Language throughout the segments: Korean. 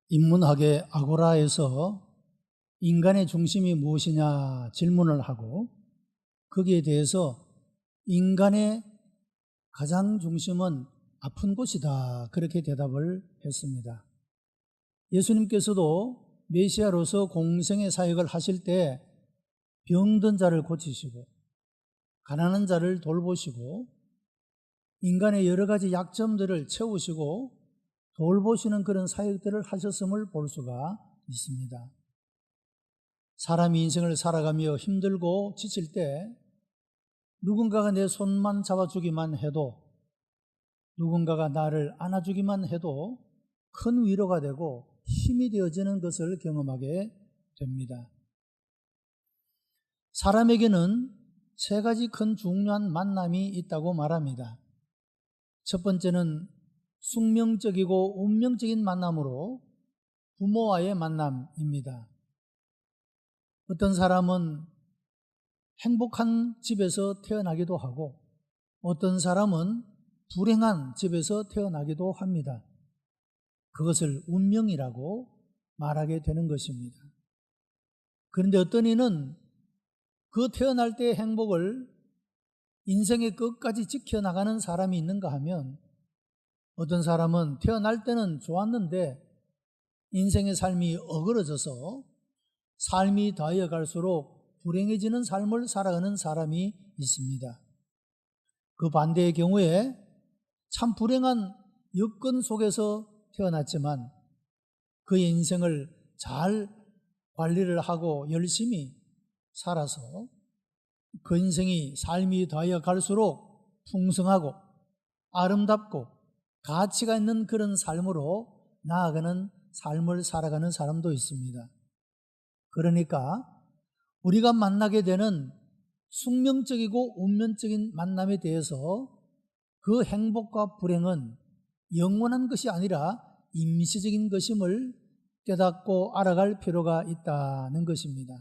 인문학의 아고라에서 인간의 중심이 무엇이냐 질문을 하고 거기에 대해서 인간의 가장 중심은 아픈 곳이다 그렇게 대답을 했습니다. 예수님께서도 메시아로서 공생의 사역을 하실 때 병든 자를 고치시고 가난한 자를 돌보시고 인간의 여러 가지 약점들을 채우시고 돌보시는 그런 사역들을 하셨음을 볼 수가 있습니다. 사람이 인생을 살아가며 힘들고 지칠 때 누군가가 내 손만 잡아주기만 해도, 누군가가 나를 안아주기만 해도 큰 위로가 되고 힘이 되어지는 것을 경험하게 됩니다. 사람에게는 세 가지 큰 중요한 만남이 있다고 말합니다. 첫 번째는 숙명적이고 운명적인 만남으로 부모와의 만남입니다. 어떤 사람은 행복한 집에서 태어나기도 하고 어떤 사람은 불행한 집에서 태어나기도 합니다. 그것을 운명이라고 말하게 되는 것입니다. 그런데 어떤 이는 그 태어날 때의 행복을 인생의 끝까지 지켜나가는 사람이 있는가 하면 어떤 사람은 태어날 때는 좋았는데 인생의 삶이 어그러져서 삶이 더하여 갈수록 불행해지는 삶을 살아가는 사람이 있습니다. 그 반대의 경우에 참 불행한 여건 속에서 태어났지만 그의 인생을 잘 관리를 하고 열심히 살아서 그 인생이 삶이 더하여 갈수록 풍성하고 아름답고 가치가 있는 그런 삶으로 나아가는 삶을 살아가는 사람도 있습니다. 그러니까 우리가 만나게 되는 숙명적이고 운명적인 만남에 대해서 그 행복과 불행은 영원한 것이 아니라 임시적인 것임을 깨닫고 알아갈 필요가 있다는 것입니다.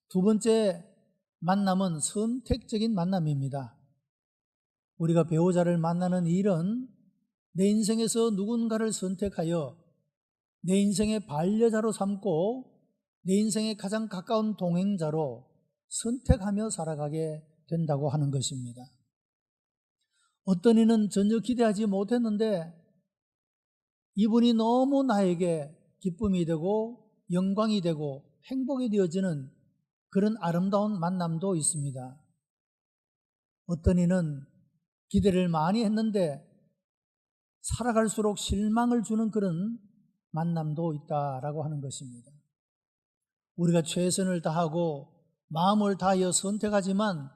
두 번째 만남은 선택적인 만남입니다. 우리가 배우자를 만나는 일은 내 인생에서 누군가를 선택하여 내 인생의 반려자로 삼고 내 인생의 가장 가까운 동행자로 선택하며 살아가게 된다고 하는 것입니다. 어떤 이는 전혀 기대하지 못했는데 이분이 너무 나에게 기쁨이 되고 영광이 되고 행복이 되어지는 그런 아름다운 만남도 있습니다. 어떤 이는 기대를 많이 했는데 살아갈수록 실망을 주는 그런 만남도 있다라고 하는 것입니다. 우리가 최선을 다하고 마음을 다하여 선택하지만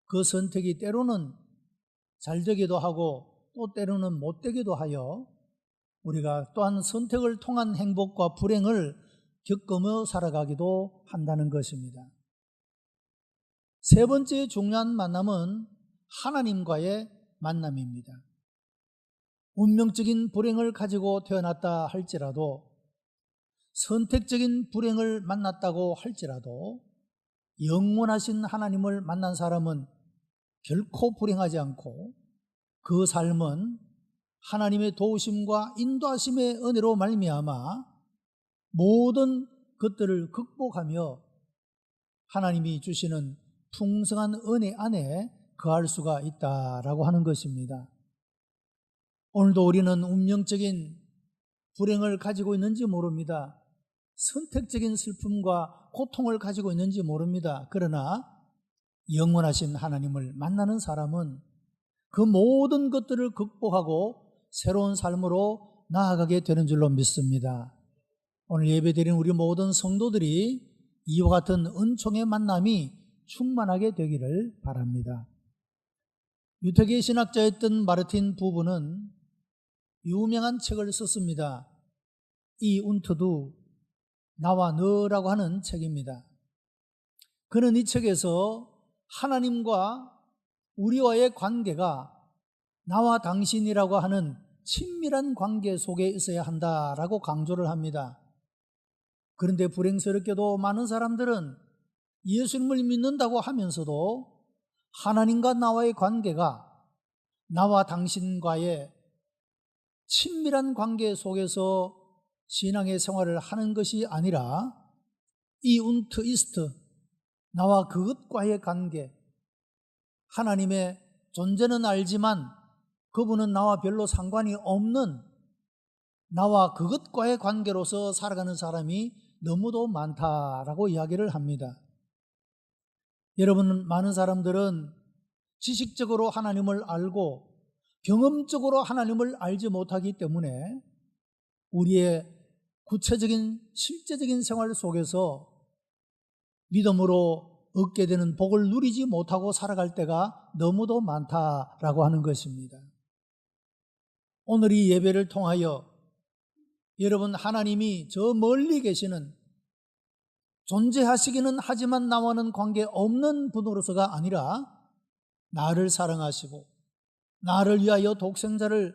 그 선택이 때로는 잘 되기도 하고 또 때로는 못 되기도 하여 우리가 또한 선택을 통한 행복과 불행을 겪으며 살아가기도 한다는 것입니다. 세 번째 중요한 만남은 하나님과의 만남입니다. 운명적인 불행을 가지고 태어났다 할지라도 선택적인 불행을 만났다고 할지라도 영원하신 하나님을 만난 사람은 결코 불행하지 않고 그 삶은 하나님의 도우심과 인도하심의 은혜로 말미암아 모든 것들을 극복하며 하나님이 주시는 풍성한 은혜 안에 거할 수가 있다라고 하는 것입니다. 오늘도 우리는 운명적인 불행을 가지고 있는지 모릅니다. 선택적인 슬픔과 고통을 가지고 있는지 모릅니다. 그러나 영원하신 하나님을 만나는 사람은 그 모든 것들을 극복하고 새로운 삶으로 나아가게 되는 줄로 믿습니다. 오늘 예배드린 우리 모든 성도들이 이와 같은 은총의 만남이 충만하게 되기를 바랍니다. 유태계 신학자였던 마르틴 부부는 유명한 책을 썼습니다. 이 운트두 나와 너라고 하는 책입니다. 그는 이 책에서 하나님과 우리와의 관계가 나와 당신이라고 하는 친밀한 관계 속에 있어야 한다라고 강조를 합니다. 그런데 불행스럽게도 많은 사람들은 예수님을 믿는다고 하면서도 하나님과 나와의 관계가 나와 당신과의 친밀한 관계 속에서 신앙의 생활을 하는 것이 아니라 이 운트 이스트, 나와 그것과의 관계, 하나님의 존재는 알지만 그분은 나와 별로 상관이 없는 나와 그것과의 관계로서 살아가는 사람이 너무도 많다라고 이야기를 합니다. 여러분, 많은 사람들은 지식적으로 하나님을 알고 경험적으로 하나님을 알지 못하기 때문에 우리의 구체적인 실제적인 생활 속에서 믿음으로 얻게 되는 복을 누리지 못하고 살아갈 때가 너무도 많다라고 하는 것입니다. 오늘 이 예배를 통하여 여러분, 하나님이 저 멀리 계시는, 존재하시기는 하지만 나와는 관계없는 분으로서가 아니라 나를 사랑하시고 나를 위하여 독생자를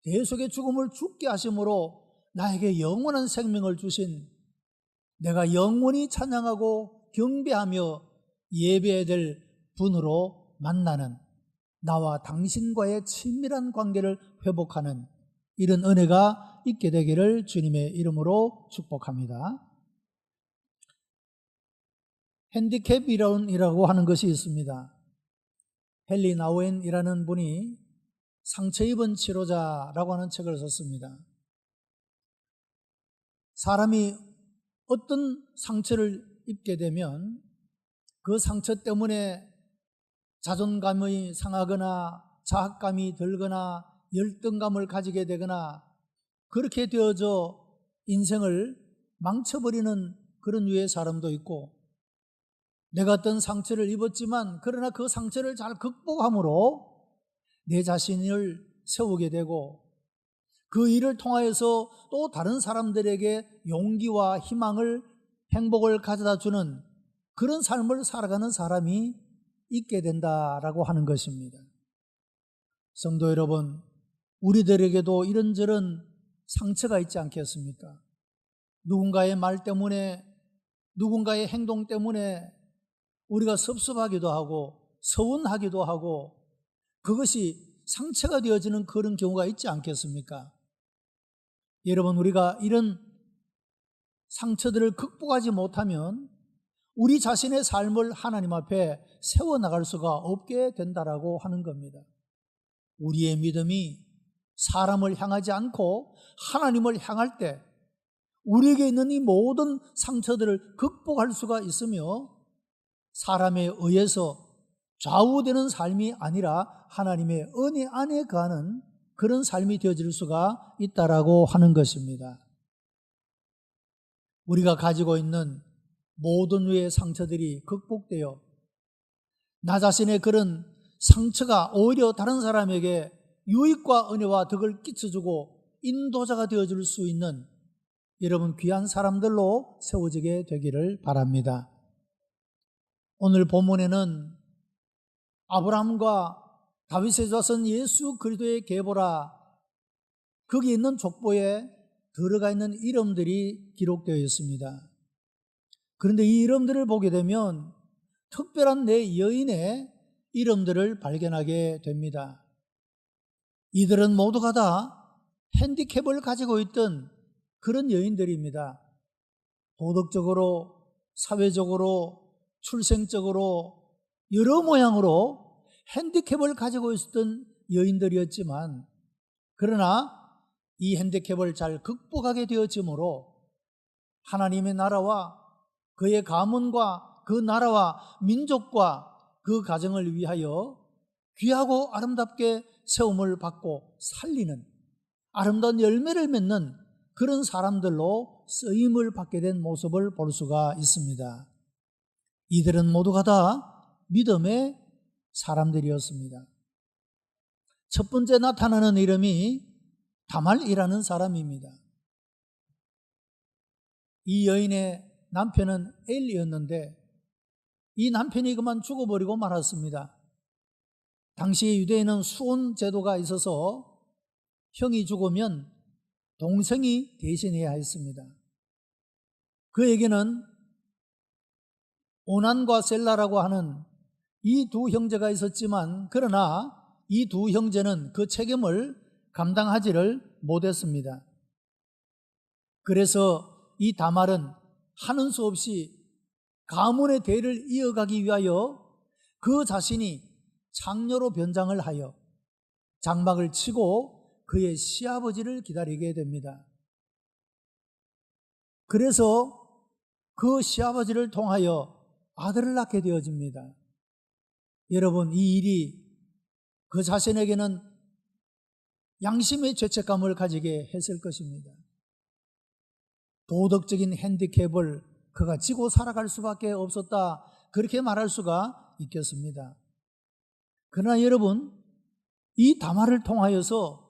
대속의 죽음을 죽게 하심으로 나에게 영원한 생명을 주신, 내가 영원히 찬양하고 경배하며 예배해야 될 분으로 만나는, 나와 당신과의 친밀한 관계를 회복하는 이런 은혜가 있게 되기를 주님의 이름으로 축복합니다. 핸디캡이라고 하는 것이 있습니다. 헨리 나우엔이라는 분이 상처 입은 치료자라고 하는 책을 썼습니다. 사람이 어떤 상처를 입게 되면 그 상처 때문에 자존감이 상하거나 자학감이 들거나 열등감을 가지게 되거나 그렇게 되어져 인생을 망쳐버리는 그런 류의 사람도 있고, 내가 어떤 상처를 입었지만 그러나 그 상처를 잘 극복함으로 내 자신을 세우게 되고 그 일을 통하여서 또 다른 사람들에게 용기와 희망을, 행복을 가져다 주는 그런 삶을 살아가는 사람이 있게 된다라고 하는 것입니다. 성도 여러분, 우리들에게도 이런저런 상처가 있지 않겠습니까? 누군가의 말 때문에, 누군가의 행동 때문에 우리가 섭섭하기도 하고 서운하기도 하고 그것이 상처가 되어지는 그런 경우가 있지 않겠습니까? 여러분, 우리가 이런 상처들을 극복하지 못하면 우리 자신의 삶을 하나님 앞에 세워나갈 수가 없게 된다라고 하는 겁니다. 우리의 믿음이 사람을 향하지 않고 하나님을 향할 때 우리에게 있는 이 모든 상처들을 극복할 수가 있으며 사람에 의해서 좌우되는 삶이 아니라 하나님의 은혜 안에 거하는 그런 삶이 되어질 수가 있다라고 하는 것입니다. 우리가 가지고 있는 모든 류의 상처들이 극복되어 나 자신의 그런 상처가 오히려 다른 사람에게 유익과 은혜와 덕을 끼쳐주고 인도자가 되어줄 수 있는 여러분 귀한 사람들로 세워지게 되기를 바랍니다. 오늘 본문에는 아브라함과 다윗의 자손 예수 그리스도의 계보라, 거기 있는 족보에 들어가 있는 이름들이 기록되어 있습니다. 그런데 이 이름들을 보게 되면 특별한 네 여인의 이름들을 발견하게 됩니다. 이들은 모두가 다 핸디캡을 가지고 있던 그런 여인들입니다. 도덕적으로, 사회적으로, 출생적으로 여러 모양으로 핸디캡을 가지고 있었던 여인들이었지만, 그러나 이 핸디캡을 잘 극복하게 되어지므로 하나님의 나라와 그의 가문과 그 나라와 민족과 그 가정을 위하여 귀하고 아름답게 세움을 받고 살리는 아름다운 열매를 맺는 그런 사람들로 쓰임을 받게 된 모습을 볼 수가 있습니다. 이들은 모두가 다 믿음의 사람들이었습니다. 첫 번째 나타나는 이름이 다말이라는 사람입니다. 이 여인의 남편은 엘리였는데 이 남편이 그만 죽어버리고 말았습니다. 당시 유대인은 수혼 제도가 있어서 형이 죽으면 동생이 대신해야 했습니다. 그에게는 오난과 셀라라고 하는 이 두 형제가 있었지만, 그러나 이 두 형제는 그 책임을 감당하지를 못했습니다. 그래서 이 다말은 하는 수 없이 가문의 대를 이어가기 위하여 그 자신이 창녀로 변장을 하여 장막을 치고 그의 시아버지를 기다리게 됩니다. 그래서 그 시아버지를 통하여 아들을 낳게 되어집니다. 여러분, 이 일이 그 자신에게는 양심의 죄책감을 가지게 했을 것입니다. 도덕적인 핸디캡을 그가 지고 살아갈 수밖에 없었다, 그렇게 말할 수가 있겠습니다. 그러나 여러분, 이 다말을 통하여서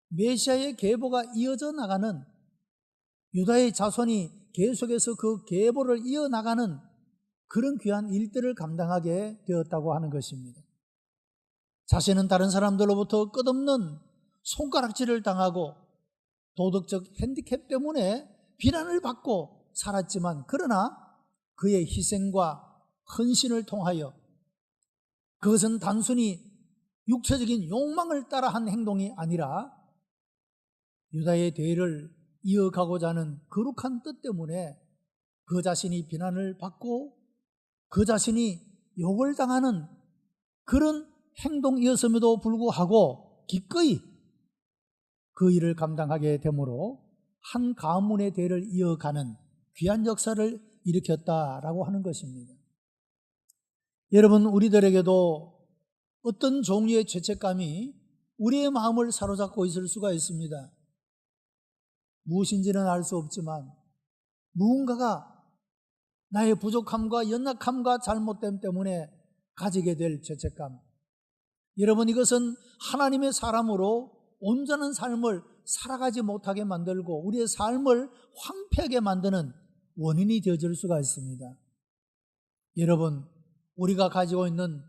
메시아의 계보가 이어져 나가는, 유다의 자손이 계속해서 그 계보를 이어나가는 그런 귀한 일들을 감당하게 되었다고 하는 것입니다. 자신은 다른 사람들로부터 끝없는 손가락질을 당하고 도덕적 핸디캡 때문에 비난을 받고 살았지만, 그러나 그의 희생과 헌신을 통하여, 그것은 단순히 육체적인 욕망을 따라한 행동이 아니라 유다의 대를 이어가고자 하는 거룩한 뜻 때문에 그 자신이 비난을 받고 그 자신이 욕을 당하는 그런 행동이었음에도 불구하고 기꺼이 그 일을 감당하게 되므로 한 가문의 대를 이어가는 귀한 역사를 일으켰다라고 하는 것입니다. 여러분, 우리들에게도 어떤 종류의 죄책감이 우리의 마음을 사로잡고 있을 수가 있습니다. 무엇인지는 알 수 없지만 무언가가 나의 부족함과 연약함과 잘못됨 때문에 가지게 될 죄책감. 여러분, 이것은 하나님의 사람으로 온전한 삶을 살아가지 못하게 만들고 우리의 삶을 황폐하게 만드는 원인이 되어질 수가 있습니다. 여러분, 우리가 가지고 있는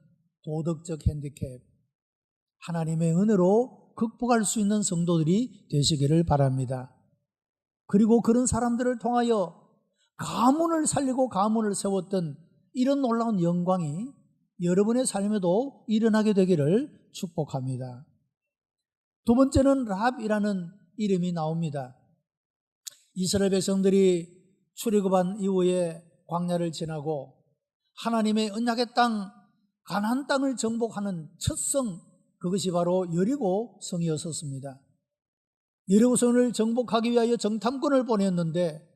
도덕적 핸디캡, 하나님의 은혜로 극복할 수 있는 성도들이 되시기를 바랍니다. 그리고 그런 사람들을 통하여 가문을 살리고 가문을 세웠던 이런 놀라운 영광이 여러분의 삶에도 일어나게 되기를 축복합니다. 두 번째는 라합이라는 이름이 나옵니다. 이스라엘 백성들이 출애굽한 이후에 광야를 지나고 하나님의 언약의 땅, 가나안 땅을 정복하는 첫 성, 그것이 바로 여리고 성이었었습니다. 여리고 성을 정복하기 위하여 정탐꾼을 보냈는데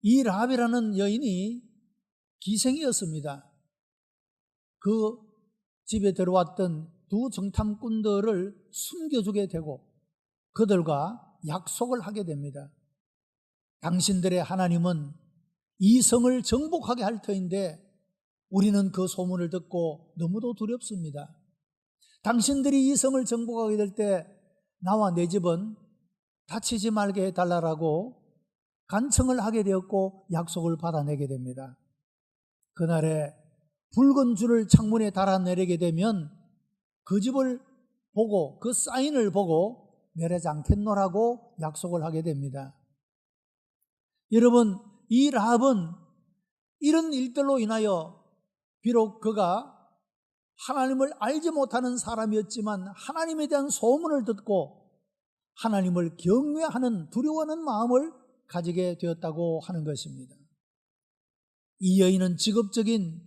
이 라합이라는 여인이 기생이었습니다. 그 집에 들어왔던 두 정탐꾼들을 숨겨주게 되고 그들과 약속을 하게 됩니다. 당신들의 하나님은 이 성을 정복하게 할 터인데 우리는 그 소문을 듣고 너무도 두렵습니다. 당신들이 이 성을 정복하게 될 때 나와 내 집은 다치지 말게 해달라고 간청을 하게 되었고 약속을 받아내게 됩니다. 그날에 붉은 줄을 창문에 달아내리게 되면 그 집을 보고 그 사인을 보고 멸하지 않겠노라고 약속을 하게 됩니다. 여러분, 이 라합은 이런 일들로 인하여 비록 그가 하나님을 알지 못하는 사람이었지만 하나님에 대한 소문을 듣고 하나님을 경외하는, 두려워하는 마음을 가지게 되었다고 하는 것입니다. 이 여인은 직업적인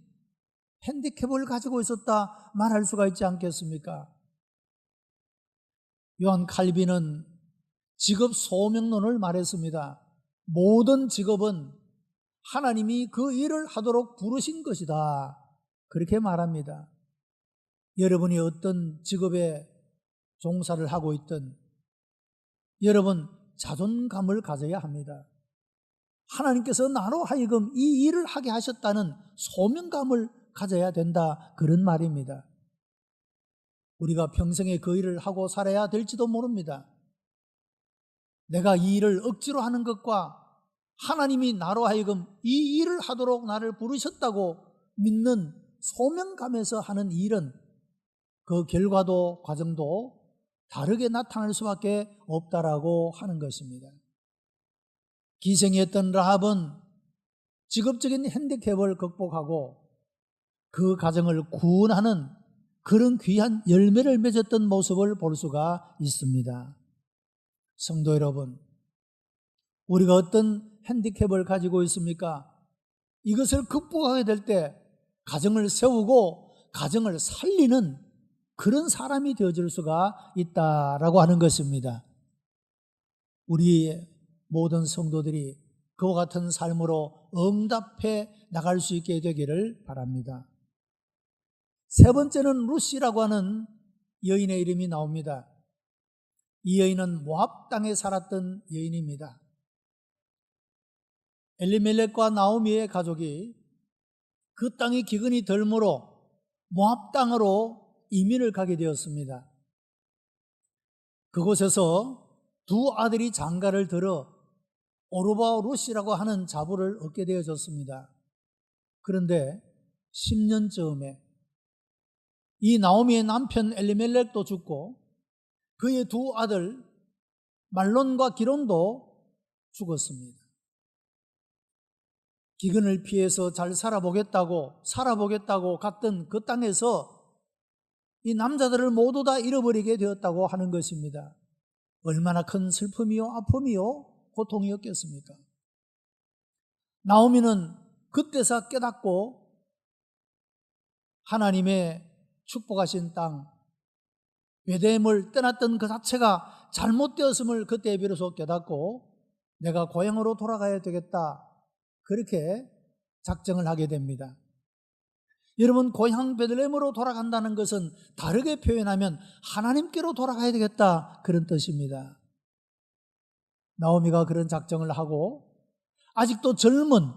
핸디캡을 가지고 있었다 말할 수가 있지 않겠습니까? 요한 칼빈은 직업 소명론을 말했습니다. 모든 직업은 하나님이 그 일을 하도록 부르신 것이다, 그렇게 말합니다. 여러분이 어떤 직업에 종사를 하고 있든 여러분 자존감을 가져야 합니다. 하나님께서 나로 하여금 이 일을 하게 하셨다는 소명감을 가져야 된다, 그런 말입니다. 우리가 평생에 그 일을 하고 살아야 될지도 모릅니다. 내가 이 일을 억지로 하는 것과 하나님이 나로 하여금 이 일을 하도록 나를 부르셨다고 믿는 소명감에서 하는 일은 그 결과도 과정도 다르게 나타날 수밖에 없다라고 하는 것입니다. 기생이었던 라합은 직업적인 핸디캡을 극복하고 그 가정을 구원하는 그런 귀한 열매를 맺었던 모습을 볼 수가 있습니다. 성도 여러분, 우리가 어떤 핸디캡을 가지고 있습니까? 이것을 극복하게 될 때 가정을 세우고 가정을 살리는 그런 사람이 되어줄 수가 있다라고 하는 것입니다. 우리 모든 성도들이 그와 같은 삶으로 응답해 나갈 수 있게 되기를 바랍니다. 세 번째는 루시라고 하는 여인의 이름이 나옵니다. 이 여인은 모압 땅에 살았던 여인입니다. 엘리멜렉과 나오미의 가족이 그 땅이 기근이 덜므로 모압 땅으로 이민을 가게 되었습니다. 그곳에서 두 아들이 장가를 들어 오르바와 루시라고 하는 자부를 얻게 되어졌습니다. 그런데 10년쯤에 이 나오미의 남편 엘리멜렉도 죽고 그의 두 아들 말론과 기론도 죽었습니다. 기근을 피해서 잘 살아보겠다고 갔던 그 땅에서 이 남자들을 모두 다 잃어버리게 되었다고 하는 것입니다. 얼마나 큰 슬픔이요, 아픔이요, 고통이었겠습니까? 나오미는 그때서 깨닫고 하나님의 축복하신 땅 베들레헴을 떠났던 그 자체가 잘못되었음을 그때 비로소 깨닫고 내가 고향으로 돌아가야 되겠다, 그렇게 작정을 하게 됩니다. 여러분, 고향 베들레헴으로 돌아간다는 것은 다르게 표현하면 하나님께로 돌아가야 되겠다, 그런 뜻입니다. 나오미가 그런 작정을 하고 아직도 젊은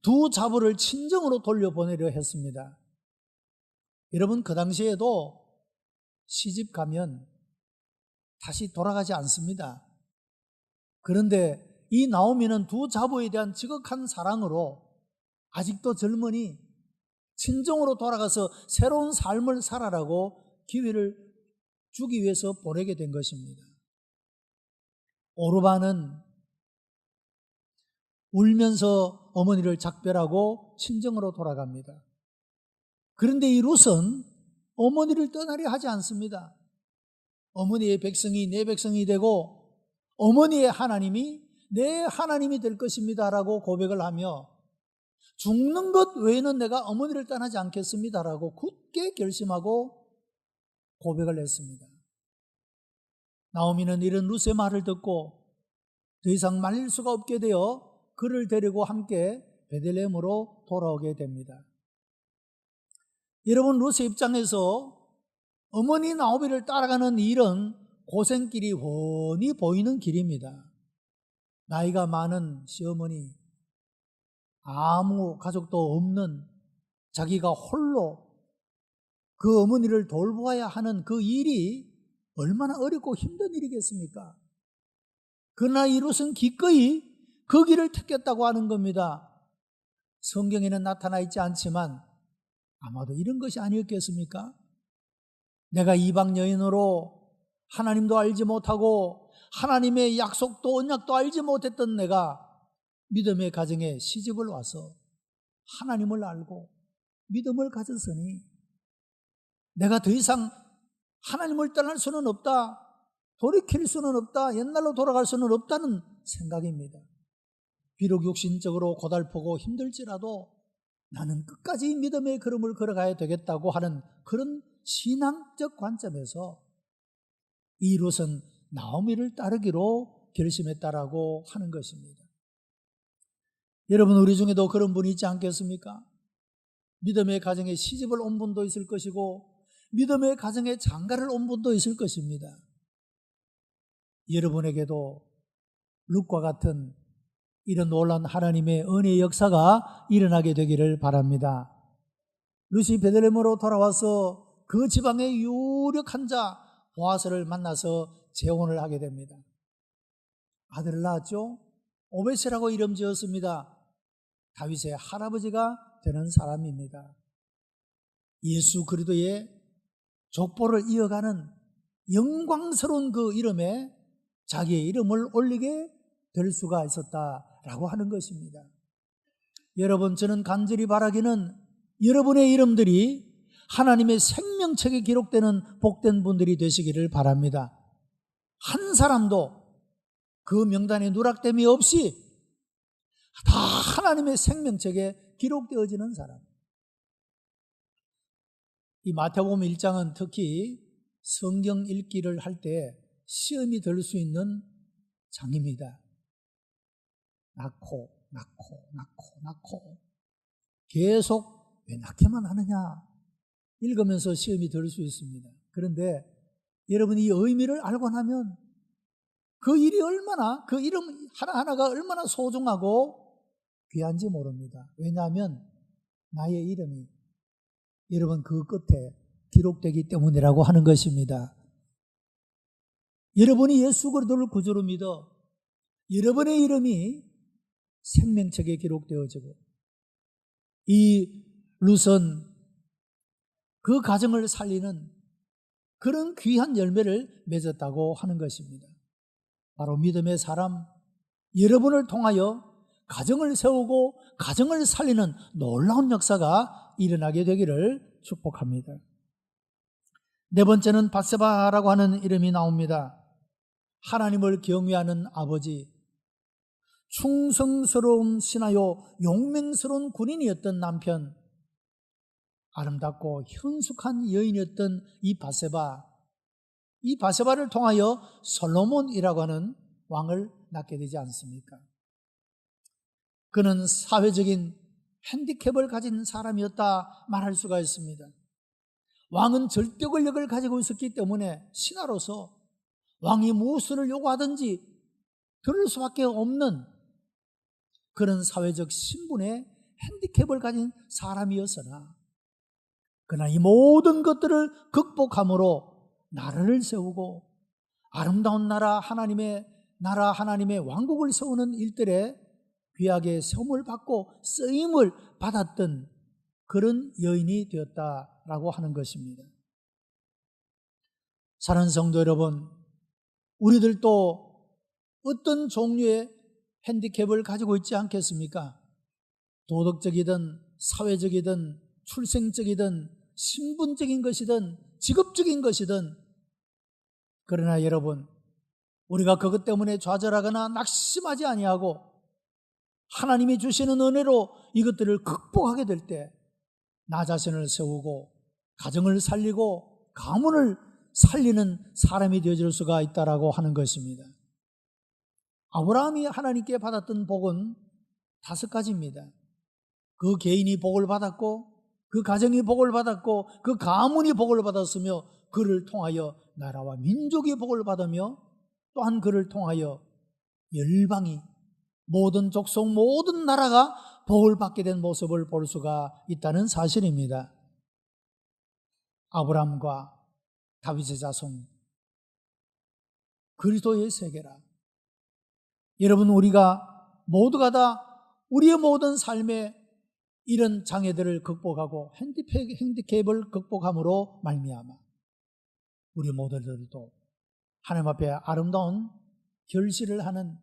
두 자부를 친정으로 돌려보내려 했습니다. 여러분, 그 당시에도 시집 가면 다시 돌아가지 않습니다. 그런데 이 나오미는 두 자부에 대한 지극한 사랑으로 아직도 젊으니 친정으로 돌아가서 새로운 삶을 살아라고 기회를 주기 위해서 보내게 된 것입니다. 오르바는 울면서 어머니를 작별하고 친정으로 돌아갑니다. 그런데 이 룻은 어머니를 떠나려 하지 않습니다. 어머니의 백성이 내 백성이 되고 어머니의 하나님이 내 하나님이 될 것입니다 라고 고백을 하며 죽는 것 외에는 내가 어머니를 떠나지 않겠습니다 라고 굳게 결심하고 고백을 했습니다. 나오미는 이런 룻의 말을 듣고 더 이상 말릴 수가 없게 되어 그를 데리고 함께 베들레헴으로 돌아오게 됩니다. 여러분, 룻의 입장에서 어머니 나오미를 따라가는 일은 고생길이 훤히 보이는 길입니다. 나이가 많은 시어머니, 아무 가족도 없는 자기가 홀로 그 어머니를 돌보아야 하는 그 일이 얼마나 어렵고 힘든 일이겠습니까? 그러나 이 룻은 기꺼이 그 길을 택했다고 하는 겁니다. 성경에는 나타나 있지 않지만 아마도 이런 것이 아니었겠습니까? 내가 이방 여인으로 하나님도 알지 못하고 하나님의 약속도 언약도 알지 못했던 내가 믿음의 가정에 시집을 와서 하나님을 알고 믿음을 가졌으니 내가 더 이상 하나님을 떠날 수는 없다, 돌이킬 수는 없다, 옛날로 돌아갈 수는 없다는 생각입니다. 비록 육신적으로 고달프고 힘들지라도 나는 끝까지 믿음의 걸음을 걸어가야 되겠다고 하는 그런 신앙적 관점에서 이 룻은 나오미를 따르기로 결심했다라고 하는 것입니다. 여러분, 우리 중에도 그런 분이 있지 않겠습니까? 믿음의 가정에 시집을 온 분도 있을 것이고 믿음의 가정에 장가를 온 분도 있을 것입니다. 여러분에게도 룻과 같은 이런 놀라운 하나님의 은혜의 역사가 일어나게 되기를 바랍니다. 룻이 베들레헴으로 돌아와서 그 지방의 유력한 자 보아스를 만나서 재혼을 하게 됩니다. 아들을 낳았죠. 오벳이라고 이름 지었습니다. 다윗의 할아버지가 되는 사람입니다. 예수 그리스도의 족보를 이어가는 영광스러운 그 이름에 자기의 이름을 올리게 될 수가 있었다라고 하는 것입니다. 여러분, 저는 간절히 바라기는 여러분의 이름들이 하나님의 생명책에 기록되는 복된 분들이 되시기를 바랍니다. 한 사람도 그 명단에 누락됨이 없이 다 하나님의 생명책에 기록되어지는 사람. 이 마태복음 1장은 특히 성경 읽기를 할 때 시험이 될 수 있는 장입니다. 낳고 계속 왜 낳기만 하느냐 읽으면서 시험이 될 수 있습니다. 그런데 여러분이 이 의미를 알고 나면 그 일이 얼마나, 그 이름 하나하나가 얼마나 소중하고 귀한지 모릅니다. 왜냐하면 나의 이름이 여러분 그 끝에 기록되기 때문이라고 하는 것입니다. 여러분이 예수 그리스도를 구주로 믿어 여러분의 이름이 생명책에 기록되어지고 이 룻은 그 가정을 살리는 그런 귀한 열매를 맺었다고 하는 것입니다. 바로 믿음의 사람, 여러분을 통하여 가정을 세우고 가정을 살리는 놀라운 역사가 일어나게 되기를 축복합니다. 네 번째는 밧세바라고 하는 이름이 나옵니다. 하나님을 경외하는 아버지, 충성스러운 신하요 용맹스러운 군인이었던 남편, 아름답고 현숙한 여인이었던 이 밧세바를 통하여 솔로몬이라고 하는 왕을 낳게 되지 않습니까? 그는 사회적인 핸디캡을 가진 사람이었다 말할 수가 있습니다. 왕은 절대 권력을 가지고 있었기 때문에 신하로서 왕이 무엇을 요구하든지 들을 수밖에 없는 그런 사회적 신분의 핸디캡을 가진 사람이었으나 그러나 이 모든 것들을 극복함으로 나라를 세우고 아름다운 나라 하나님의 왕국을 세우는 일들에 귀하게 세움을 받고 쓰임을 받았던 그런 여인이 되었다라고 하는 것입니다. 사랑하는 성도 여러분, 우리들도 어떤 종류의 핸디캡을 가지고 있지 않겠습니까? 도덕적이든 사회적이든 출생적이든 신분적인 것이든 직업적인 것이든, 그러나 여러분, 우리가 그것 때문에 좌절하거나 낙심하지 아니하고 하나님이 주시는 은혜로 이것들을 극복하게 될 때 나 자신을 세우고 가정을 살리고 가문을 살리는 사람이 되어질 수가 있다라고 하는 것입니다. 아브라함이 하나님께 받았던 복은 5가지입니다. 그 개인이 복을 받았고, 그 가정이 복을 받았고, 그 가문이 복을 받았으며, 그를 통하여 나라와 민족이 복을 받으며, 또한 그를 통하여 열방이, 모든 족속, 모든 나라가 복을 받게 된 모습을 볼 수가 있다는 사실입니다. 아브라함과 다윗의 자손, 그리스도의 세계라. 여러분, 우리가 모두가 다 우리의 모든 삶에 이런 장애들을 극복하고 핸디캡을 극복함으로 말미암아 우리 모두들도 하나님 앞에 아름다운 결실을 하는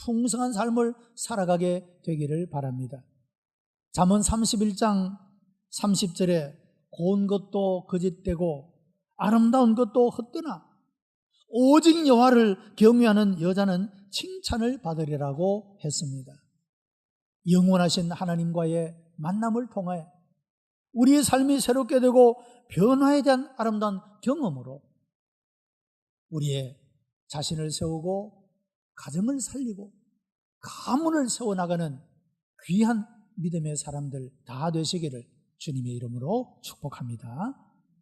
풍성한 삶을 살아가게 되기를 바랍니다. 잠언 31장 30절에 고운 것도 거짓되고 아름다운 것도 헛되나 오직 여호와를 경외하는 여자는 칭찬을 받으리라고 했습니다. 영원하신 하나님과의 만남을 통해 우리의 삶이 새롭게 되고 변화에 대한 아름다운 경험으로 우리의 자신을 세우고 가정을 살리고 가문을 세워나가는 귀한 믿음의 사람들 다 되시기를 주님의 이름으로 축복합니다.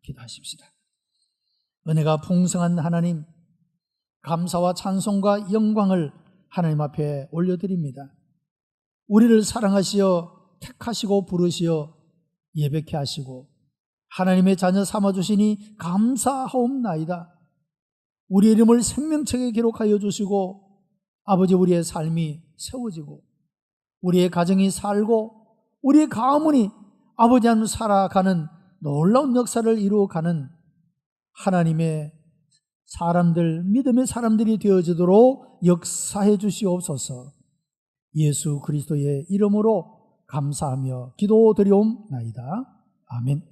기도하십시다. 은혜가 풍성한 하나님, 감사와 찬송과 영광을 하나님 앞에 올려드립니다. 우리를 사랑하시어 택하시고 부르시어 예배케 하시고 하나님의 자녀 삼아주시니 감사하옵나이다. 우리 이름을 생명책에 기록하여 주시고 아버지, 우리의 삶이 세워지고 우리의 가정이 살고 우리의 가문이 아버지 안으로 살아가는 놀라운 역사를 이루어가는 하나님의 사람들, 믿음의 사람들이 되어지도록 역사해 주시옵소서. 예수 그리스도의 이름으로 감사하며 기도드리옵나이다. 아멘.